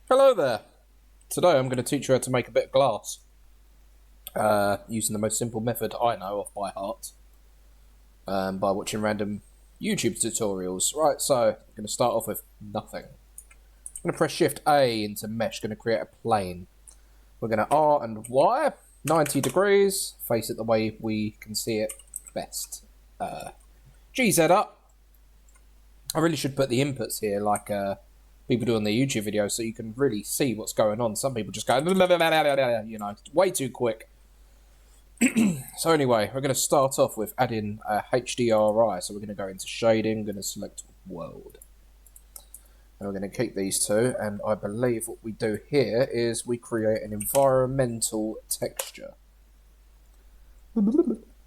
Hello there. Today I'm going to teach you how to make a bit of glass using the most simple method I know of by heart by watching random YouTube tutorials. Right, so I'm going to start off with nothing. I'm going to press Shift A into mesh, going to create a plane. We're going to R and Y, 90 degrees, face it the way we can see it best. GZ up. I really should put the inputs here like people do on their YouTube videos so you can really see what's going on. Some people just go, you know, way too quick. So anyway, we're going to start off with adding HDRI. So we're going to go into shading, going to select world. And we're going to keep these two. And I believe what we do here is we create an environmental texture.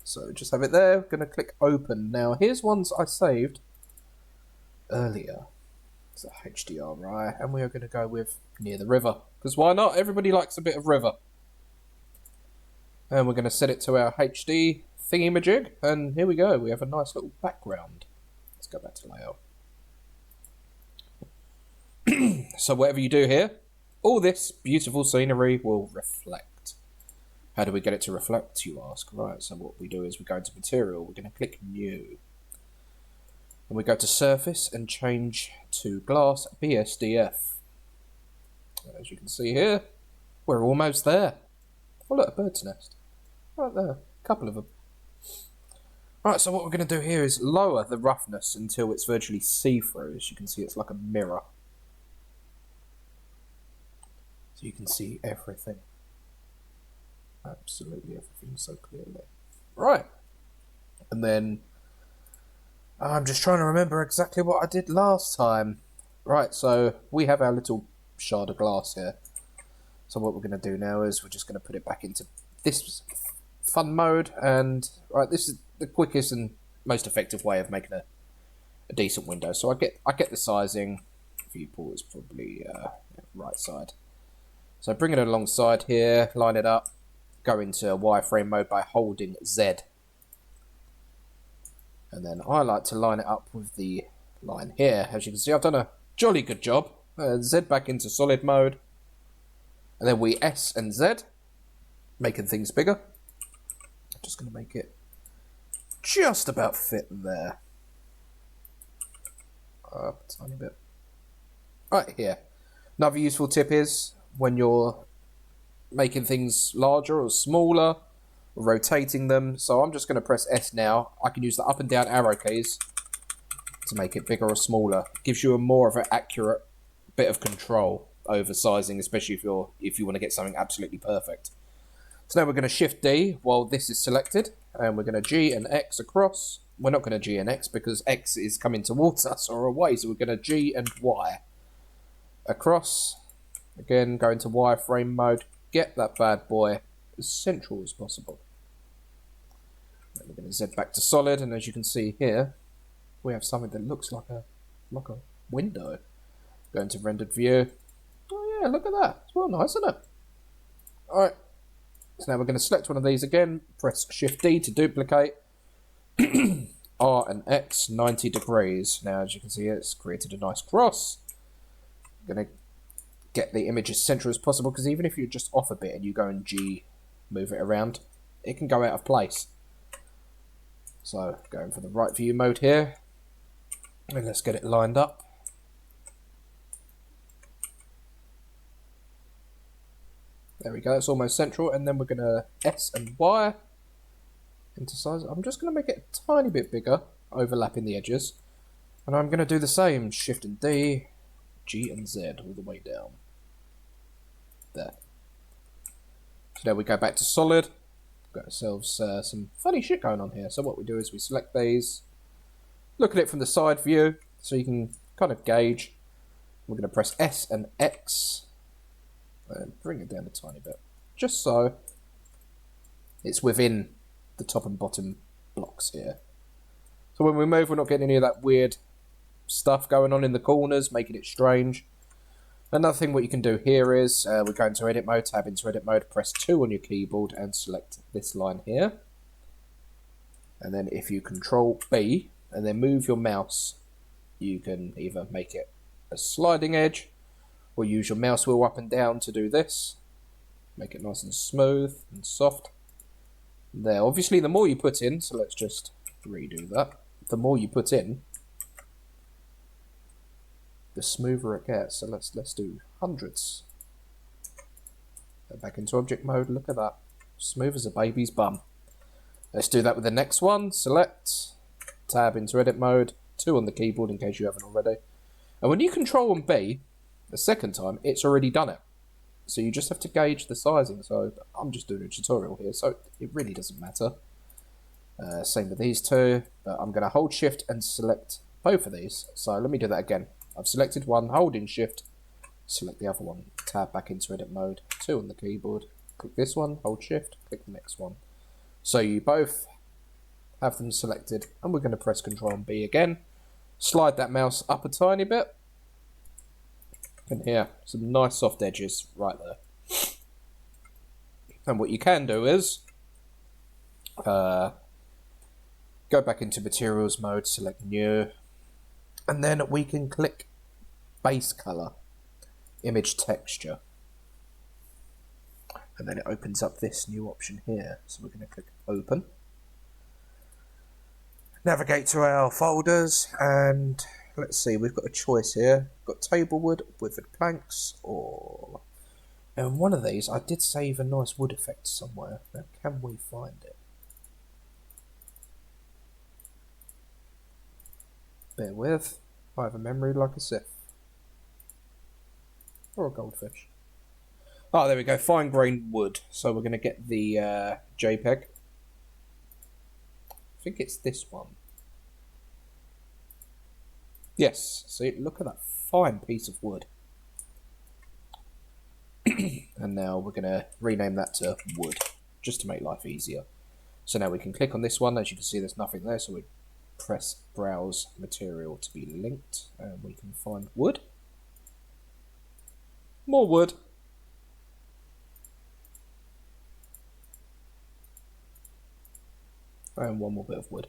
So just have it there. We're going to click open. Now here's ones I saved earlier. So HDRI, and we are going to go with near the river, because why not? Everybody likes a bit of river. And we're going to set it to our HD thingy-majig, and here we go. We have a nice little background. Let's go back to layout. So whatever you do here, all this beautiful scenery will reflect. How do we get it to reflect, you ask? Right, so what we do is we go into material, we're going to click new. And we go to surface and change to glass BSDF. As you can see here, we're almost there. Oh look, a bird's nest. Right there, a couple of them. Right, so what we're going to do here is lower the roughness until it's virtually see-through. As you can see, it's like a mirror. So you can see everything. Absolutely everything so clearly. Right. And then I'm just trying to remember exactly what I did last time. Right, so we have our little shard of glass here. So what we're going to do now is we're just going to put it back into this fun mode. And right, this is the quickest and most effective way of making a decent window. So I get the sizing. Viewport is probably right side. So bring it alongside here, line it up, go into wireframe mode by holding Z. And then I like to line it up with the line here. As you can see, I've done a jolly good job. Z back into solid mode. And then we S and Z, making things bigger. I'm just going to make it just about fit there. Up a tiny bit. Right here. Another useful tip is when you're making things larger or smaller, rotating them. So I'm just going to press S now. I can use the up and down arrow keys to make it bigger or smaller. It gives you a more of an accurate bit of control over sizing, especially if you want to get something absolutely perfect. So now we're going to Shift D while this is selected, and we're going to G and X across. We're not going to G and X because X is coming towards us or away, so we're going to G and Y across. Again, go into wireframe mode. Get that bad boy as central as possible. We're going to Z back to solid, and as you can see here, we have something that looks like a window. Go into rendered view. Oh yeah, look at that. It's well nice, isn't it? Alright. So now we're going to select one of these again, press Shift D to duplicate. R and X, 90 degrees. Now as you can see, it's created a nice cross. I'm going to get the image as central as possible, because even if you're just off a bit and you go and G, move it around, it can go out of place. So going for the right view mode here, and let's get it lined up. There we go, it's almost central, and then we're going to S and Y into size. I'm just going to make it a tiny bit bigger, overlapping the edges, and I'm going to do the same, Shift and D, G and Z all the way down. There. So now we go back to solid. Got ourselves some funny shit going on here. So what we do is we select these, look at it from the side view, so you can kind of gauge. We're going to press S and X and bring it down a tiny bit, just so it's within the top and bottom blocks here. So when we move, we're not getting any of that weird stuff going on in the corners, making it strange. Another thing what you can do here is we go into edit mode, tab into edit mode, press 2 on your keyboard and select this line here. And then if you control B and then move your mouse, you can either make it a sliding edge or use your mouse wheel up and down to do this. Make it nice and smooth and soft. There, obviously the more you put in, so let's just redo that. The more you put in, the smoother it gets. So let's do hundreds. Go back into object mode, look at that. Smooth as a baby's bum. Let's do that with the next one. Select, tab into edit mode, 2 on the keyboard in case you haven't already. And when you control on B, the second time, it's already done it. So you just have to gauge the sizing. So I'm just doing a tutorial here, so it really doesn't matter. Same with these two, but I'm going to hold shift and select both of these. So let me do that again. I've selected one, holding shift, select the other one, tab back into edit mode, 2 on the keyboard, click this one, hold shift, click the next one. So you both have them selected, and we're going to press Ctrl and B again, slide that mouse up a tiny bit, and here, some nice soft edges right there. And what you can do is, go back into materials mode, select new, and then we can click base color, image texture. And then it opens up this new option here. So we're going to click open. Navigate to our folders, and let's see, we've got a choice here. We've got table wood, withered planks, or... And one of these, I did save a nice wood effect somewhere. Now, can we find it? Bear with. I have a memory like a Sith. Or a goldfish. Oh, there we go. Fine grained wood. So we're going to get the JPEG. I think it's this one. Yes. See, look at that fine piece of wood. And now we're going to rename that to wood, just to make life easier. So now we can click on this one. As you can see, there's nothing there. So we press browse material to be linked, and we can find wood. More wood. And one more bit of wood.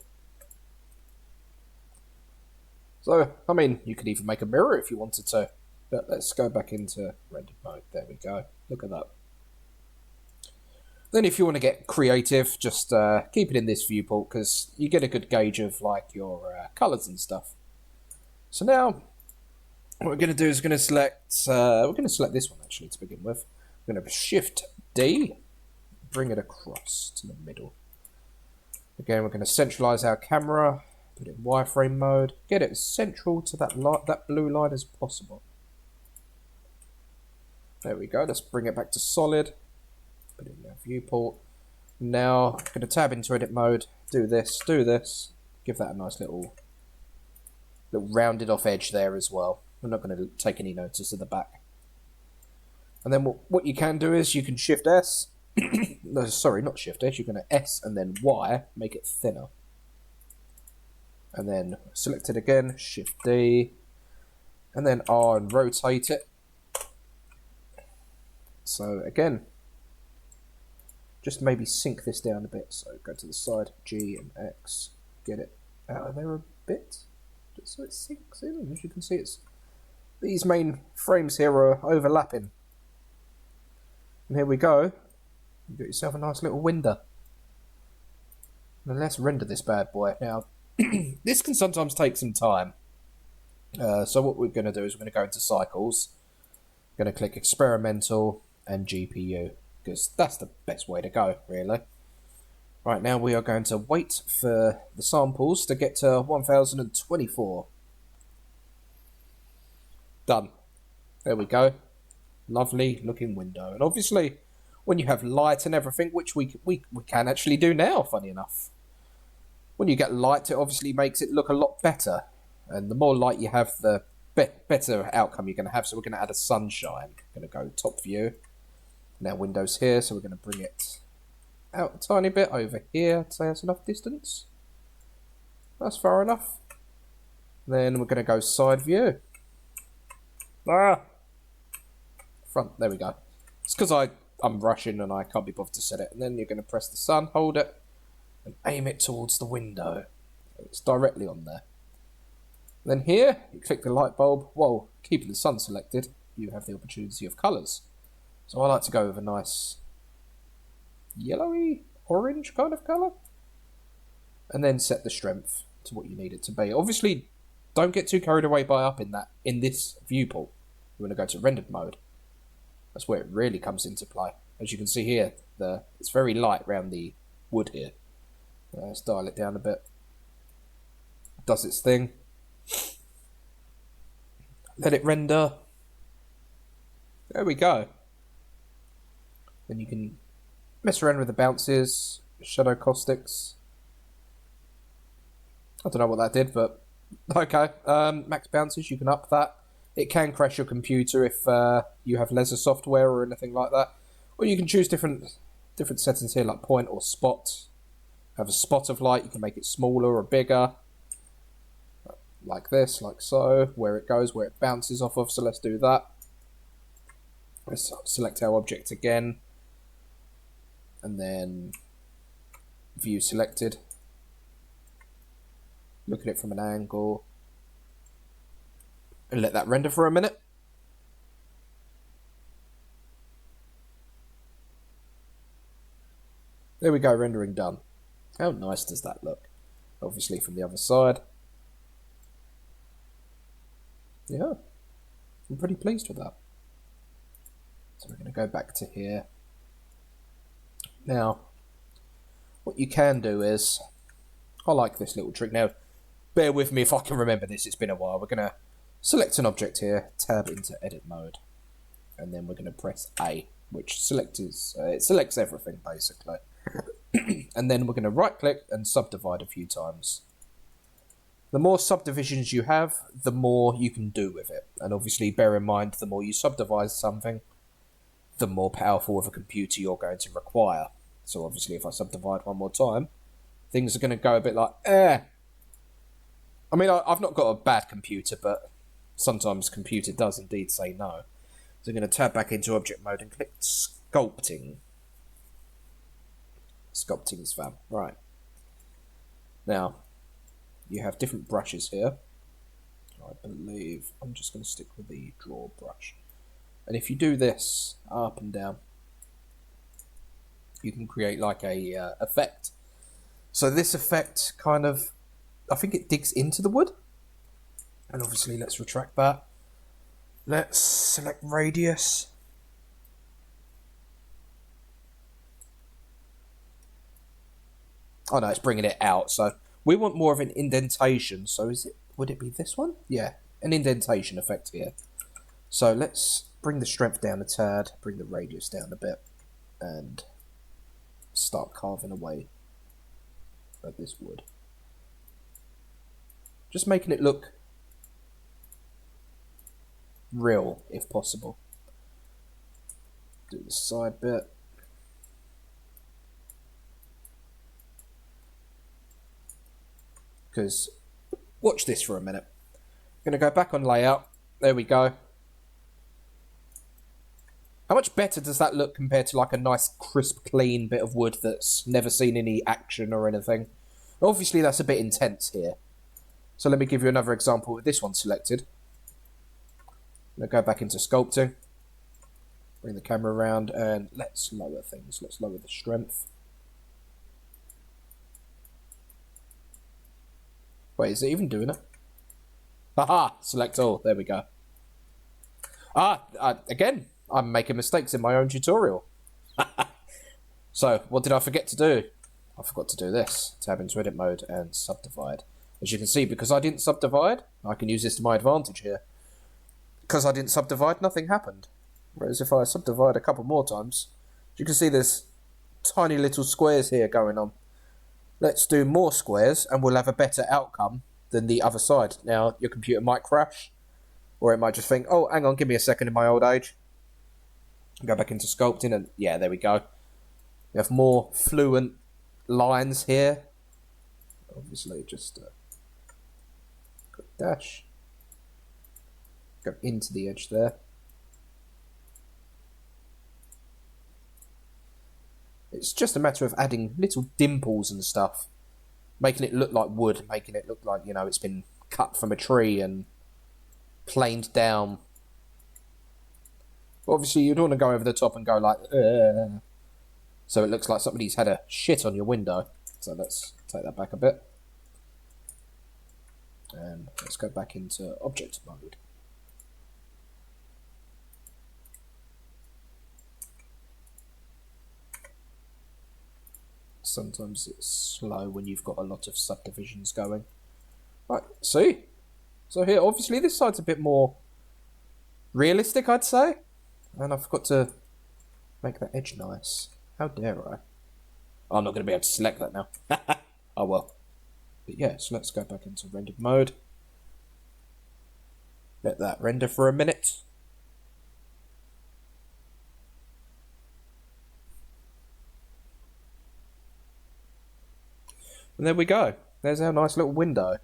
So, I mean, you could even make a mirror if you wanted to. But let's go back into rendered mode. There we go. Look at that. Then if you want to get creative, just keep it in this viewport, because you get a good gauge of like your colours and stuff. So now, what we're going to do is we're going to select this one actually to begin with. We're going to Shift D, bring it across to the middle. Again, we're going to centralize our camera, put it in wireframe mode, get it as central to that blue line as possible. There we go. Let's bring it back to solid. Put it in our viewport. Now, I'm going to tab into edit mode, do this, give that a nice little rounded off edge there as well. We're not going to take any notice of the back. And then what you can do is you can Shift S. No, sorry, not Shift S. You're going to S and then Y, make it thinner. And then select it again, Shift D, and then R and rotate it. So again, just maybe sink this down a bit. So go to the side, G and X, get it out of there a bit, just so it sinks in. As you can see, these main frames here are overlapping. And here we go. You got yourself a nice little window. Now let's render this bad boy. Now, this can sometimes take some time. So what we're going to do is we're going to go into cycles. Going to click experimental and GPU, because that's the best way to go, really. Right, now we are going to wait for the samples to get to 1024. Done. There we go. Lovely looking window. And obviously, when you have light and everything, which we can actually do now, funny enough. When you get light, it obviously makes it look a lot better. And the more light you have, the better outcome you're going to have. So we're going to add a sunshine. Going to go top view. Now Windows here, so we're going to bring it out a tiny bit over here. I'd say that's enough distance. That's far enough. Then we're going to go side view. Front, there we go. It's because I'm rushing and I can't be bothered to set it. And then you're going to press the sun, hold it, and aim it towards the window. So it's directly on there. Then here, you click the light bulb. Whoa, keeping the sun selected. you have the opportunity of colours. So I like to go with a nice yellowy, orange kind of colour. And then set the strength to what you need it to be. Obviously, don't get too carried away by upping that in this viewport. You want to go to rendered mode. That's where it really comes into play. As you can see here, it's very light around the wood here. Let's dial it down a bit. Does its thing. Let it render. There we go. Then you can mess around with the bounces, shadow caustics. I don't know what that did, but okay. Max bounces, you can up that. It can crash your computer if you have laser software or anything like that. Or you can choose different settings here, like point or spot. Have a spot of light, you can make it smaller or bigger. Like this, like so. Where it goes, where it bounces off of, so let's do that. Let's select our object again. And then view selected. Look at it from an angle. And let that render for a minute. There we go, rendering done. How nice does that look? Obviously from the other side. Yeah, I'm pretty pleased with that. So we're going to go back to here. Now, what you can do is, I like this little trick. Now, bear with me if I can remember this, it's been a while. We're going to select an object here, tab into edit mode, and then we're going to press A, which it selects everything basically. And then we're going to right click and subdivide a few times. The more subdivisions you have, the more you can do with it. And obviously bear in mind, the more you subdivide something, the more powerful of a computer you're going to require. So obviously if I subdivide one more time, things are going to go a bit like, I mean, I've not got a bad computer, but sometimes computer does indeed say no. So I'm going to tab back into object mode and click sculpting. Sculpting's fab. Right. Now, you have different brushes here. I believe I'm just going to stick with the draw brush. And if you do this up and down, you can create like a effect. So this effect kind of, I think it digs into the wood. And obviously let's retract that. Let's select radius. Oh no, it's bringing it out. So we want more of an indentation. So would it be this one? Yeah, an indentation effect here. So let's bring the strength down a tad, bring the radius down a bit, and start carving away at this wood. Just making it look real, if possible. Do the side bit. Because, watch this for a minute. I'm going to go back on layout. There we go. How much better does that look compared to like a nice crisp clean bit of wood that's never seen any action or anything? Obviously that's a bit intense here. So let me give you another example with this one selected. I'm going to go back into sculpting. Bring the camera around and let's lower things. Let's lower the strength. Wait, is it even doing it? Haha! Select all. There we go. Again, I'm making mistakes in my own tutorial. So, what did I forget to do? I forgot to do this. Tab into edit mode and subdivide. As you can see, because I didn't subdivide, I can use this to my advantage here. Because I didn't subdivide, nothing happened. Whereas if I subdivide a couple more times, you can see there's tiny little squares here going on. Let's do more squares and we'll have a better outcome than the other side. Now, your computer might crash, or it might just think, oh, hang on, give me a second in my old age. Go back into sculpting and yeah, there we go. We have more fluent lines here. Obviously, just quick dash. Go into the edge there. It's just a matter of adding little dimples and stuff. Making it look like wood, making it look like, you know, it's been cut from a tree and planed down. Obviously, you don't want to go over the top and go like, so it looks like somebody's had a shit on your window. So let's take that back a bit. And let's go back into object mode. Sometimes it's slow when you've got a lot of subdivisions going. Right, see? So here, obviously this side's a bit more realistic, I'd say. And I forgot to make that edge nice. How dare I? I'm not going to be able to select that now. Oh well. But yeah, so let's go back into rendered mode. Let that render for a minute. And there we go. There's our nice little window.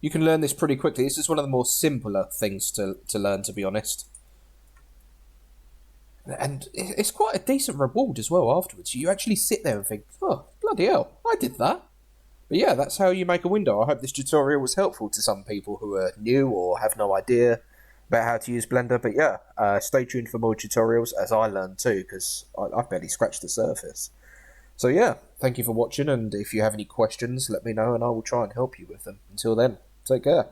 You can learn this pretty quickly. This is one of the more simpler things to learn, to be honest. And it's quite a decent reward as well afterwards. You actually sit there and think, oh, bloody hell, I did that. But yeah, that's how you make a window. I hope this tutorial was helpful to some people who are new or have no idea about how to use Blender. But yeah, stay tuned for more tutorials as I learn too, because I've barely scratched the surface. So yeah, thank you for watching, and if you have any questions, let me know and I will try and help you with them. Until then, take care.